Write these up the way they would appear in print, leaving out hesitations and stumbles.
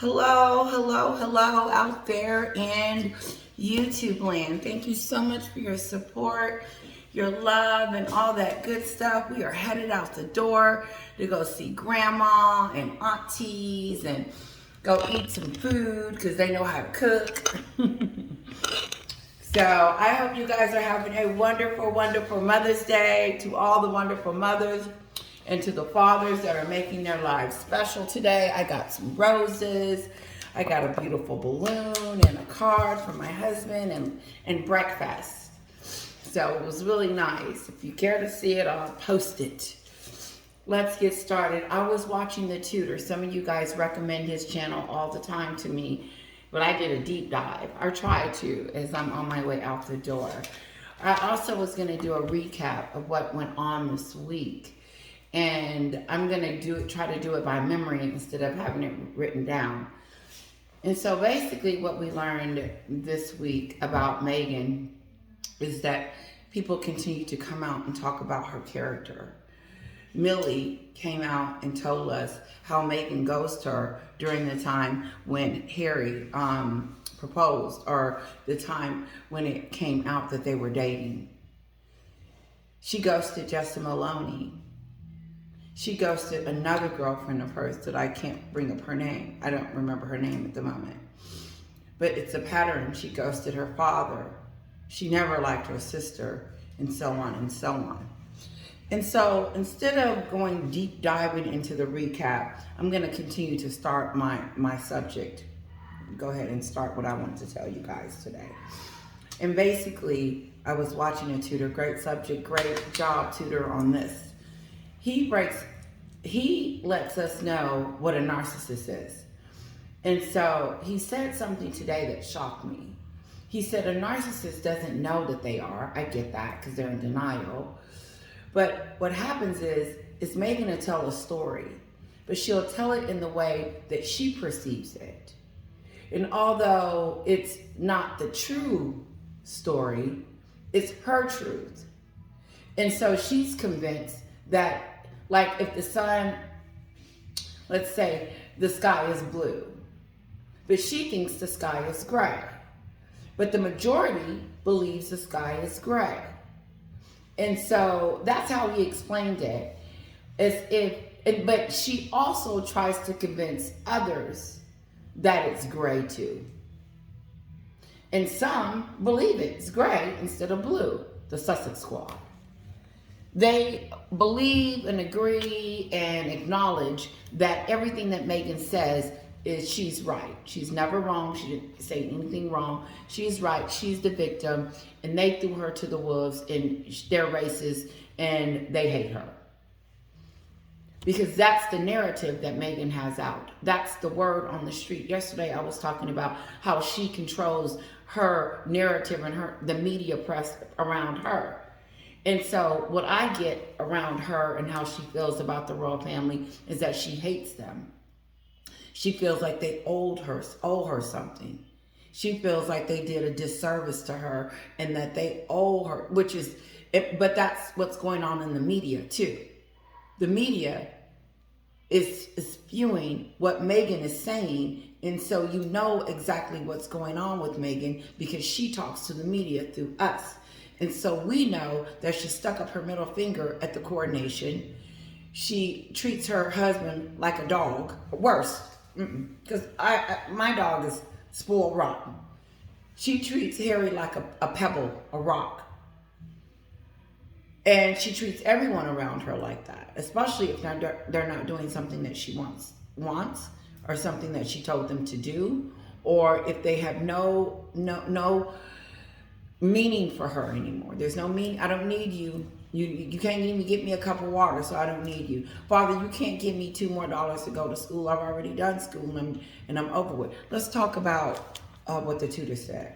Hello, hello, hello out there in YouTube land. Thank you so much for your support, your love, and all that good stuff. We are headed out the door to go see grandma and aunties and go eat some food because they know how to cook. So I hope you guys are having a wonderful, wonderful Mother's Day to all the wonderful mothers and to the fathers that are making their lives special today. I got some roses. I got a beautiful balloon and a card from my husband and breakfast. So it was really nice. If you care to see it, I'll post it. Let's get started. I was watching The Tutor. Some of you guys recommend his channel all the time to me, but I did a deep dive. I tried to as I'm on my way out the door. I also was going to do a recap of what went on this week. And I'm going to try to do it by memory instead of having it written down. And so basically what we learned this week about Meghan is that people continue to come out and talk about her character. Millie came out and told us how Meghan ghosted her during the time when Harry proposed, or the time when it came out that they were dating. She ghosted Jessa Maloney. She ghosted another girlfriend of hers that I can't bring up her name. I don't remember her name at the moment. But it's a pattern. She ghosted her father. She never liked her sister, and so on and so on. And so instead of going deep diving into the recap, I'm going to continue to start my subject. Go ahead and start what I want to tell you guys today. And basically, I was watching a tutor. Great subject. Great job, tutor, on this. He lets us know what a narcissist is. And so he said something today that shocked me. He said a narcissist doesn't know that they are. I get that because they're in denial. But what happens is Meghan will tell a story, but she'll tell it in the way that she perceives it. And although it's not the true story, it's her truth. And so she's convinced that, like, if the sun, let's say the sky is blue, but she thinks the sky is gray. But the majority believes the sky is gray. And so that's how he explained it. But she also tries to convince others that it's gray too. And some believe it's gray instead of blue, the Sussex squad. They believe and agree and acknowledge that everything that Meghan says is she's right. She's never wrong. She didn't say anything wrong. She's right. She's the victim. And they threw her to the wolves, and they're racist, and they hate her. Because that's the narrative that Meghan has out. That's the word on the street. Yesterday I was talking about how she controls her narrative and the media press around her. And so what I get around her and how she feels about the royal family is that she hates them. She feels like they owe her something. She feels like they did a disservice to her and that they owe her, but that's what's going on in the media too. The media is spewing what Meghan is saying, and so you know exactly what's going on with Meghan because she talks to the media through us. And so we know that she stuck up her middle finger at the coronation. She treats her husband like a dog, worse, because my dog is spoiled rotten. She treats Harry like a pebble, a rock. And she treats everyone around her like that, especially if they're not doing something that she wants, or something that she told them to do, or if they have no meaning for her anymore. There's no meaning. I don't need you. You can't even get me a cup of water, so I don't need you. Father, you can't give me $2 more to go to school. I've already done school and I'm over with. Let's talk about what the tutor said.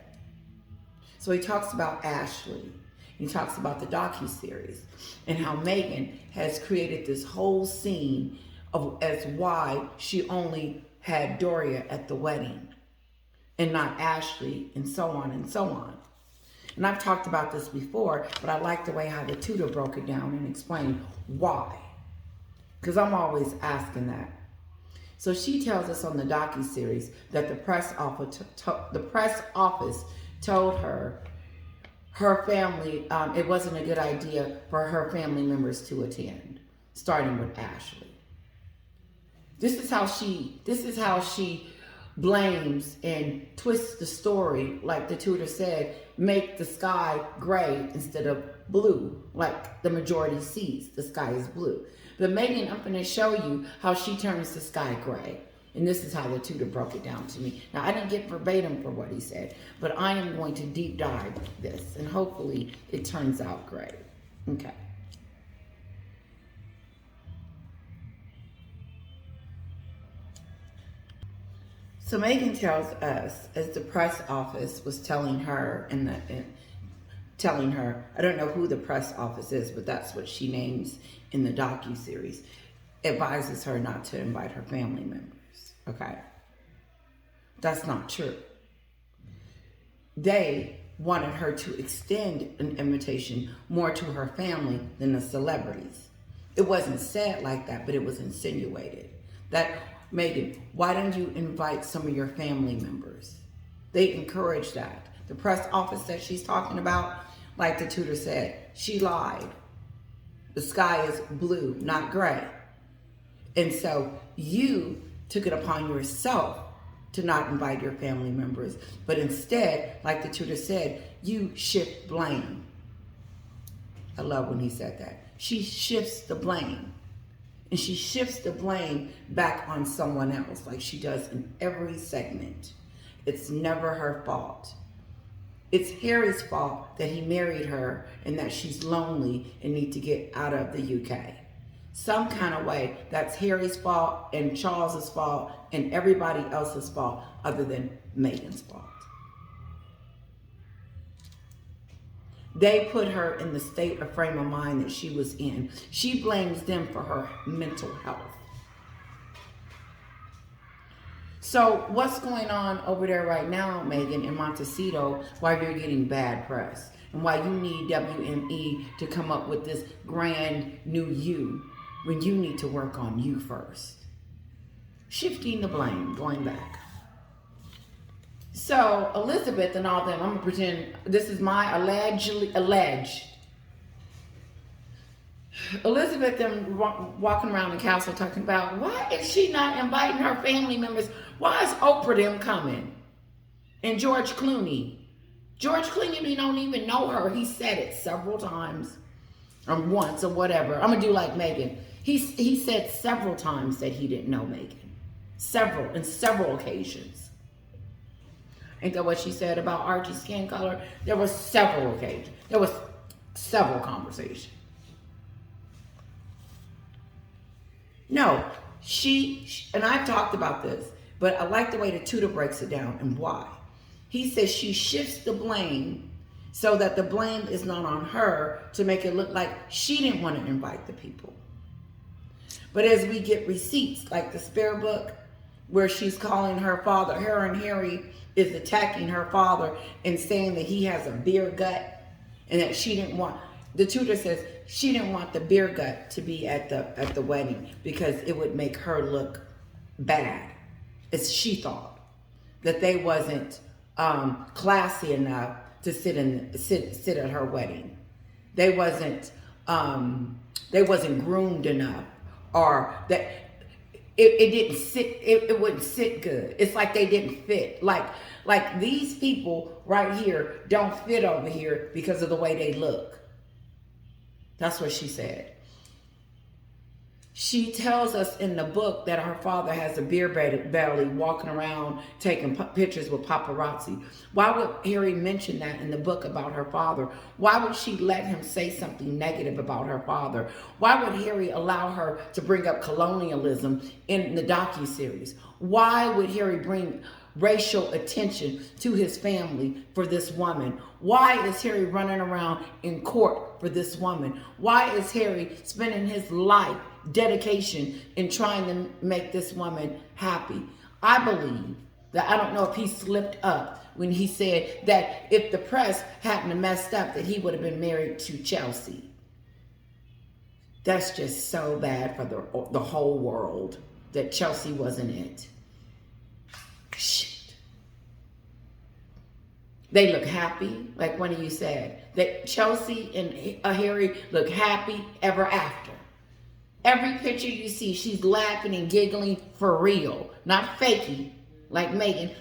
So he talks about Ashley. He talks about the docuseries and how Meghan has created this whole scene as why she only had Doria at the wedding and not Ashley, and so on and so on. And I've talked about this before, but I like the way how the tutor broke it down and explained why. Because I'm always asking that. So she tells us on the docuseries that the press office told her family it wasn't a good idea for her family members to attend, starting with Ashley. This is how she blames and twists the story, like the tutor said, make the sky gray instead of blue, like the majority sees the sky is blue. But Meghan, I'm going to show you how she turns the sky gray. And this is how the tutor broke it down to me. Now, I didn't get verbatim for what he said, but I am going to deep dive this, and hopefully it turns out great. Okay. So Meghan tells us, as the press office was telling her, I don't know who the press office is, but that's what she names in the docuseries, advises her not to invite her family members. Okay? That's not true. They wanted her to extend an invitation more to her family than the celebrities. It wasn't said like that, but it was insinuated. That, Meghan, why don't you invite some of your family members? They encouraged that. The press office that she's talking about, like the tutor said, she lied. The sky is blue, not gray. And so you took it upon yourself to not invite your family members, but instead, like the tutor said, you shift blame. I love when he said that. She shifts the blame. And she shifts the blame back on someone else, like she does in every segment. It's never her fault. It's Harry's fault that he married her and that she's lonely and needs to get out of the UK. Some kind of way, that's Harry's fault and Charles's fault and everybody else's fault other than Meghan's fault. They put her in the state of frame of mind that she was in. She blames them for her mental health. So what's going on over there right now, Meghan, in Montecito, why you're getting bad press? And why you need WME to come up with this grand new you when you need to work on you first? Shifting the blame, going back. So Elizabeth and all them, I'm gonna pretend this is my alleged. Elizabeth and walking around the castle talking about, why is she not inviting her family members? Why is Oprah them coming? And George Clooney. George Clooney don't even know her. He said it several times, or once, or whatever. I'm gonna do like Meghan. He said several times that he didn't know Meghan. In several occasions. Ain't that what she said about Archie's skin color? There were several occasions. There was several conversations. No, and I've talked about this, but I like the way the tutor breaks it down and why. He says she shifts the blame so that the blame is not on her to make it look like she didn't want to invite the people. But as we get receipts, like the spare book, where she's calling her father, her and Harry is attacking her father and saying that he has a beer gut and that she didn't want, the tutor says she didn't want the beer gut to be at the wedding because it would make her look bad. As she thought that they wasn't classy enough to sit at her wedding. They wasn't groomed enough, or that it didn't sit, it wouldn't sit good. It's like they didn't fit. Like these people right here don't fit over here because of the way they look. That's what she said. She tells us in the book that her father has a beer belly, walking around taking pictures with paparazzi. Why would Harry mention that in the book about her father? Why would she let him say something negative about her father? Why would Harry allow her to bring up colonialism in the docuseries? Why would Harry bring racial attention to his family for this woman? Why is Harry running around in court for this woman? Why is Harry spending his life, dedication, in trying to make this woman happy? I believe that, I don't know if he slipped up when he said that if the press hadn't messed up, that he would have been married to Chelsea. That's just so bad for the whole world. that Chelsea wasn't it. Shit. They look happy, like one of you said. That Chelsea and Harry look happy ever after. Every picture you see, she's laughing and giggling for real, not fakey, like Meghan.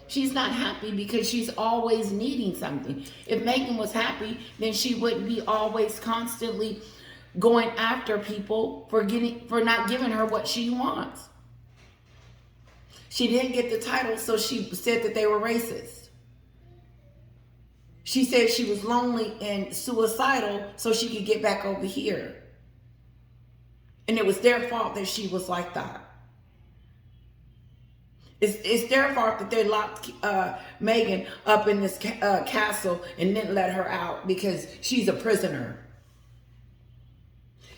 She's not happy because she's always needing something. If Meghan was happy, then she wouldn't be always constantly going after people for not giving her what she wants. She didn't get the title, so she said that they were racist. She said she was lonely and suicidal so she could get back over here. And it was their fault that she was like that. It's their fault that they locked Meghan up in this castle and didn't let her out because she's a prisoner.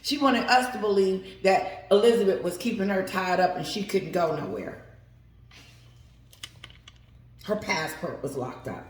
She wanted us to believe that Elizabeth was keeping her tied up and she couldn't go nowhere. Her passport was locked up.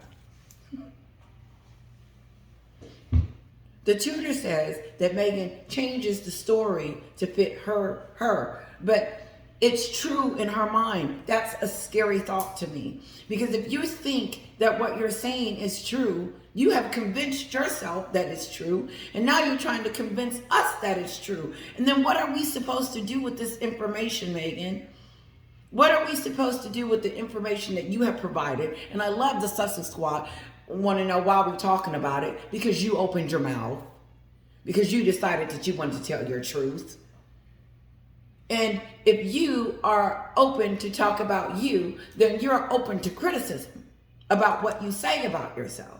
The tutor says that Meghan changes the story to fit her, but it's true in her mind. That's a scary thought to me. Because if you think that what you're saying is true, you have convinced yourself that it's true, and now you're trying to convince us that it's true. And then what are we supposed to do with this information, Meghan? What are we supposed to do with the information that you have provided? And I love the Sussex Squad want to know why we're talking about it, because you opened your mouth, because you decided that you wanted to tell your truth. And if you are open to talk about you, then you're open to criticism about what you say about yourself.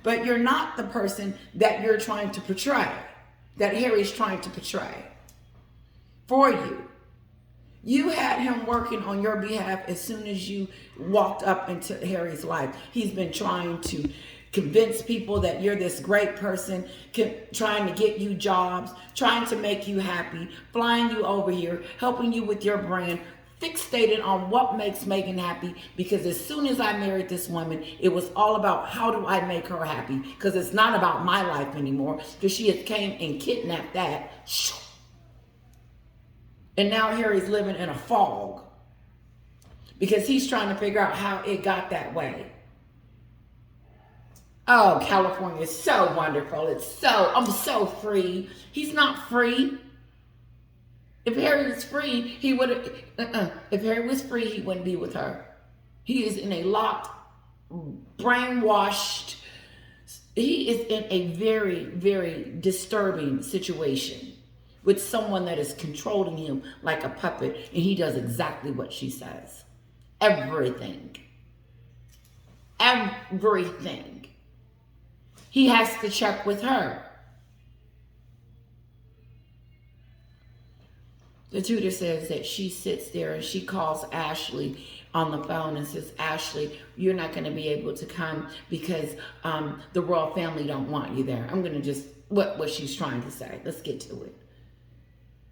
But you're not the person that you're trying to portray, that Harry's trying to portray for you. You had him working on your behalf as soon as you walked up into Harry's life. He's been trying to convince people that you're this great person, trying to get you jobs, trying to make you happy, flying you over here, helping you with your brand, fixated on what makes Meghan happy, because as soon as I married this woman, it was all about how do I make her happy, because it's not about my life anymore, because she has came and kidnapped that. And now Harry's living in a fog because he's trying to figure out how it got that way. Oh, California is so wonderful. I'm so free. He's not free. If Harry was free, he would have, if Harry was free, he wouldn't be with her. He is in a locked, brainwashed, he is in a very, very disturbing situation with someone that is controlling him like a puppet, and he does exactly what she says. Everything. Everything. He has to check with her. The tutor says that she sits there and she calls Ashley on the phone and says, Ashley, you're not going to be able to come because the royal family don't want you there. I'm going to just, what she's trying to say. Let's get to it.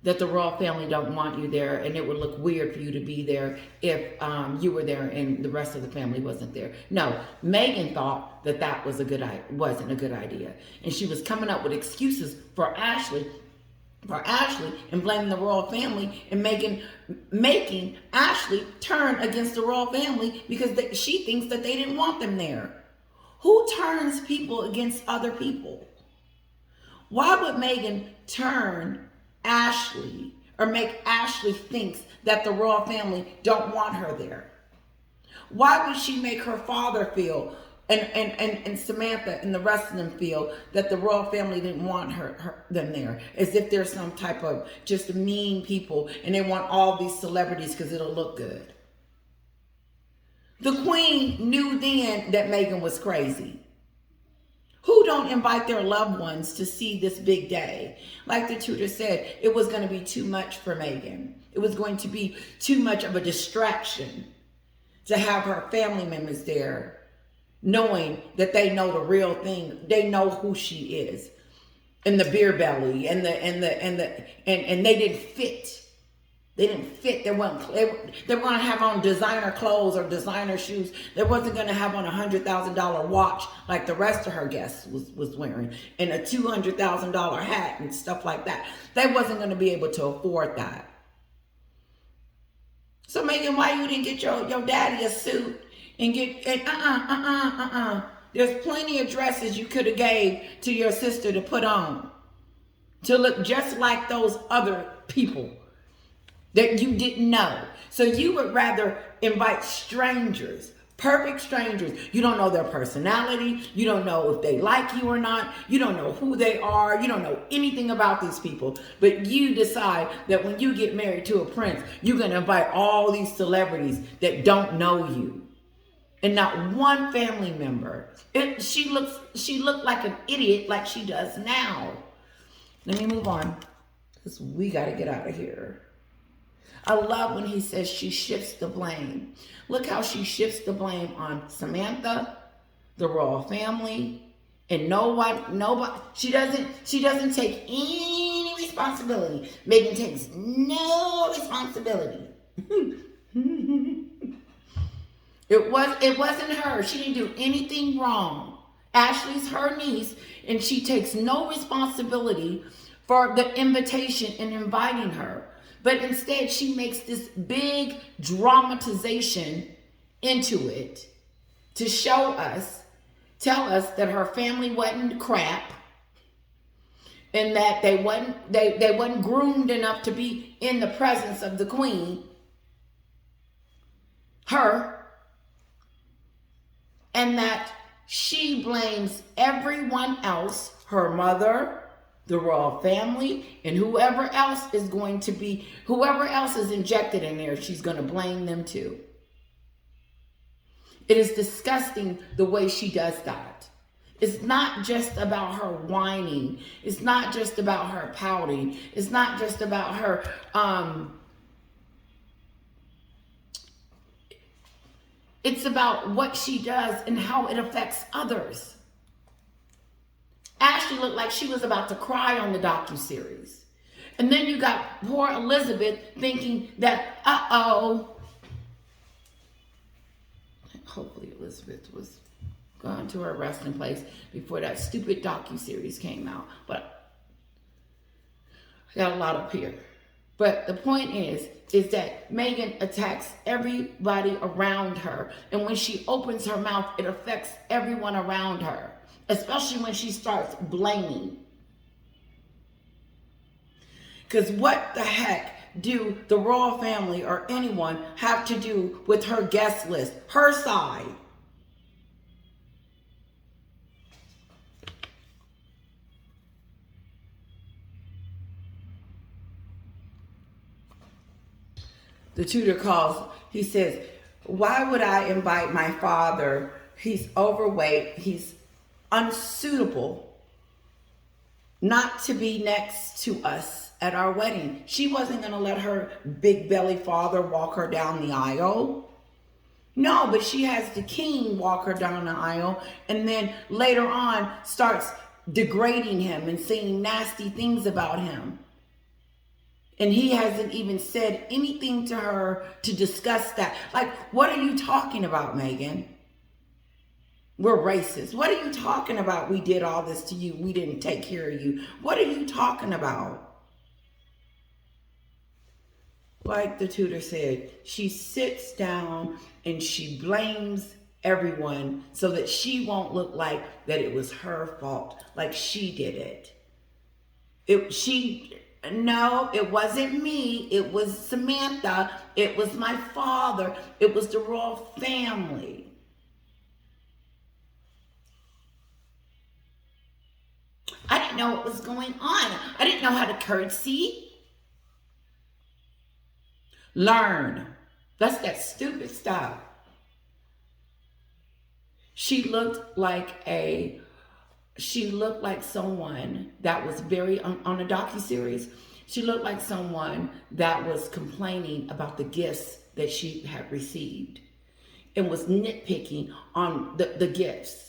That the royal family don't want you there, and it would look weird for you to be there if you were there and the rest of the family wasn't there. No, Meghan thought that wasn't a good idea. And she was coming up with excuses for Ashley and blaming the royal family and making Ashley turn against the royal family because she thinks that they didn't want them there. Who turns people against other people? Why would Meghan turn Ashley or make Ashley think that the royal family don't want her there? Why would she make her father feel and Samantha and the rest of them feel that the royal family didn't want them there, as if they're some type of just mean people and they want all these celebrities because it'll look good? The Queen knew then that Meghan was crazy. Who don't invite their loved ones to see this big day? Like the tutor said, it was going to be too much for Meghan. It was going to be too much of a distraction to have her family members there, knowing that they know the real thing. They know who she is, and the beer belly, and they didn't fit They didn't fit. They weren't going to have on designer clothes or designer shoes. They wasn't going to have on a $100,000 watch like the rest of her guests was wearing, and a $200,000 hat and stuff like that. They wasn't going to be able to afford that. So Meghan, why you didn't get your daddy a suit and get There's plenty of dresses you could have gave to your sister to put on to look just like those other people that you didn't know. So you would rather invite strangers, perfect strangers. You don't know their personality. You don't know if they like you or not. You don't know who they are. You don't know anything about these people. But you decide that when you get married to a prince, you're going to invite all these celebrities that don't know you. And not one family member. She looked like an idiot like she does now. Let me move on, because we got to get out of here. I love when he says she shifts the blame. Look how she shifts the blame on Samantha, the royal family, and nobody. She doesn't take any responsibility. Meghan takes no responsibility. It wasn't her. She didn't do anything wrong. Ashley's her niece, and she takes no responsibility for the invitation and inviting her. But instead, she makes this big dramatization into it to tell us that her family wasn't crap, and that they wasn't groomed enough to be in the presence of the queen, her, and that she blames everyone else, her mother, the royal family, and whoever else is injected in there, she's going to blame them too. It is disgusting the way she does that. It's not just about her whining. It's not just about her pouting. It's not just about her it's about what she does and how it affects others. Ashley looked like she was about to cry on the docuseries. And then you got poor Elizabeth thinking that, hopefully Elizabeth was gone to her resting place before that stupid docuseries came out. But I got a lot up here. But the point is that Meghan attacks everybody around her. And when she opens her mouth, it affects everyone around her. Especially when she starts blaming. Because what the heck do the royal family or anyone have to do with her guest list, her side? The tutor calls, he says, why would I invite my father? He's overweight, he's unsuitable not to be next to us at our wedding. She wasn't going to let her big belly father walk her down the aisle. No, but she has the king walk her down the aisle, and then later on starts degrading him and saying nasty things about him. And he hasn't even said anything to her to discuss that. Like, what are you talking about, Meghan? We're racist. What are you talking about? We did all this to you. We didn't take care of you. What are you talking about? Like the tutor said, she sits down and she blames everyone so that she won't look like that it was her fault, like she did it. No, it wasn't me. It was Samantha. It was my father. It was the royal family. I didn't know what was going on. I didn't know how to curtsy. Learn. That's that stupid stuff. She looked like someone that was very, on a docuseries, she looked like someone that was complaining about the gifts that she had received and was nitpicking on the gifts.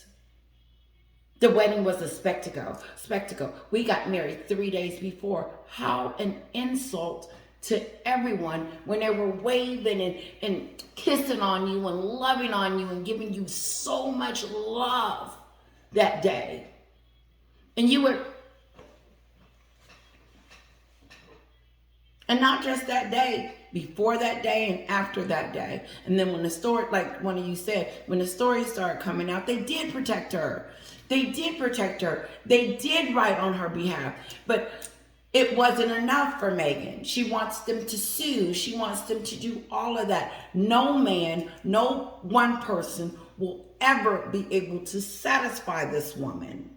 The wedding was a spectacle. We got married 3 days before. How an insult to everyone when they were waving and kissing on you and loving on you and giving you so much love that day. And you were, and not just that day, before that day and after that day. And then when the story, like one of you said, when the stories started coming out, they did protect her. They did protect her. They did write on her behalf. But it wasn't enough for Meghan. She wants them to sue. She wants them to do all of that. No man, no one person will ever be able to satisfy this woman.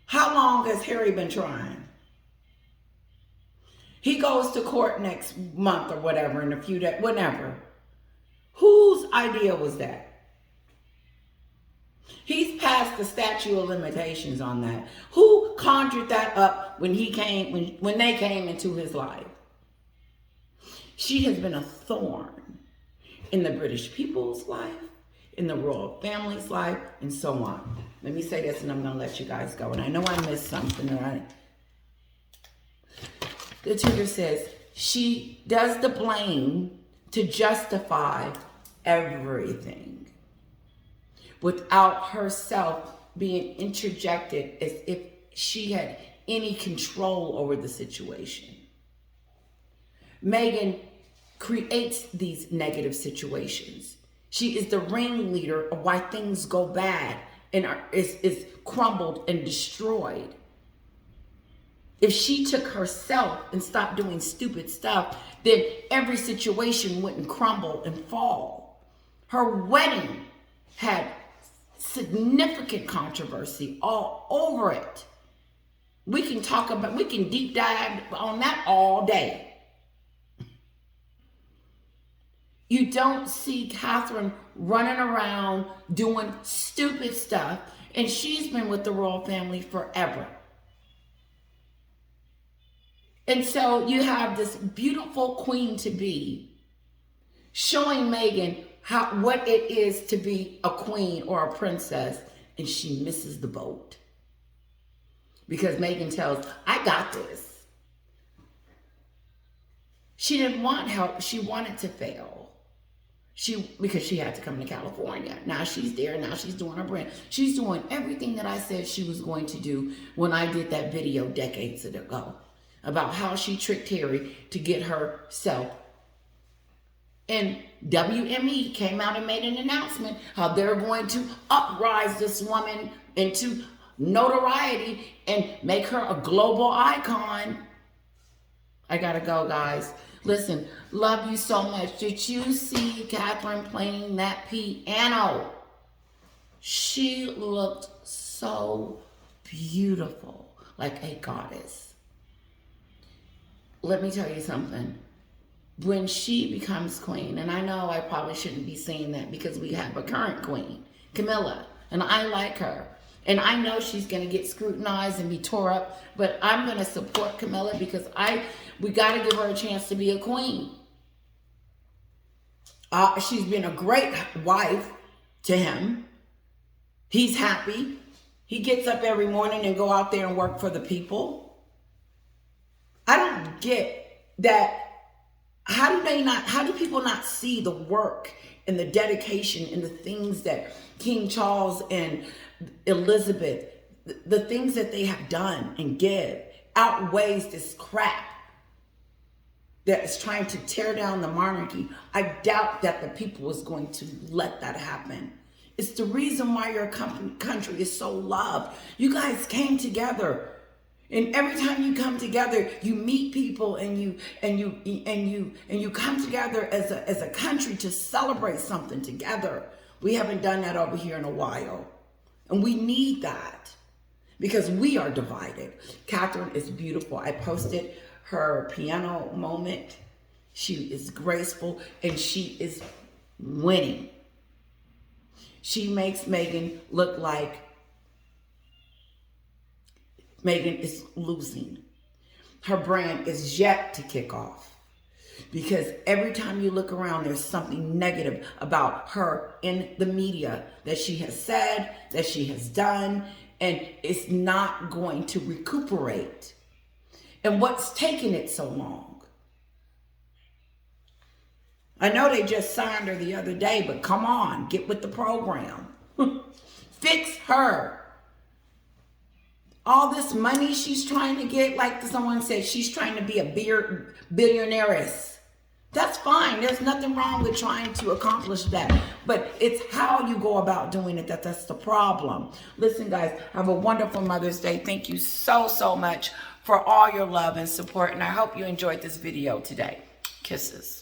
How long has Harry been trying? He goes to court next month or whatever, in a few days, whenever. Whose idea was that? He's past the statute of limitations on that. Who conjured that up when he came, when they came into his life? She has been a thorn in the British people's life, in the royal family's life, and so on. Let me say this and I'm going to let you guys go. And I know I missed something, right? The tutor says she does the blame to justify everything without herself being interjected as if she had any control over the situation. Meghan creates these negative situations. She is the ringleader of why things go bad and is crumbled and destroyed. If she took herself and stopped doing stupid stuff, then every situation wouldn't crumble and fall. Her wedding had significant controversy all over it. We can deep dive on that all day. You don't see Catherine running around doing stupid stuff, and she's been with the royal family forever. And so you have this beautiful queen-to-be showing Meghan what it is to be a queen or a princess, and she misses the boat. Because Meghan tells, I got this. She didn't want help. She wanted to fail. Because she had to come to California. Now she's there. Now she's doing her brand. She's doing everything that I said she was going to do when I did that video decades ago about how she tricked Harry to get herself. And WME came out and made an announcement how they're going to uprise this woman into notoriety and make her a global icon. I gotta go, guys. Listen, love you so much. Did you see Catherine playing that piano? She looked so beautiful, like a goddess. Let me tell you something. When she becomes queen, and I know I probably shouldn't be saying that because we have a current queen, Camilla, and I like her. And I know she's going to get scrutinized and be tore up, but I'm going to support Camilla because we got to give her a chance to be a queen. She's been a great wife to him. He's happy. He gets up every morning and go out there and work for the people. I don't get that. How do people not see the work and the dedication and the things that King Charles and Elizabeth, the things that they have done and give outweighs this crap that is trying to tear down the monarchy? I doubt that the people is going to let that happen. It's the reason why your country is so loved. You guys came together. And every time you come together, you meet people and you come together as a country to celebrate something together. We haven't done that over here in a while. And we need that because we are divided. Catherine is beautiful. I posted her piano moment. She is graceful and she is winning. She makes Meghan look like Meghan is losing. Her brand is yet to kick off. Because every time you look around, there's something negative about her in the media that she has said, that she has done, and it's not going to recuperate. And what's taking it so long? I know they just signed her the other day, but come on, get with the program. Fix her. All this money she's trying to get, like someone said, she's trying to be a billionairess. That's fine. There's nothing wrong with trying to accomplish that. But it's how you go about doing it that's the problem. Listen, guys, have a wonderful Mother's Day. Thank you so, so much for all your love and support. And I hope you enjoyed this video today. Kisses.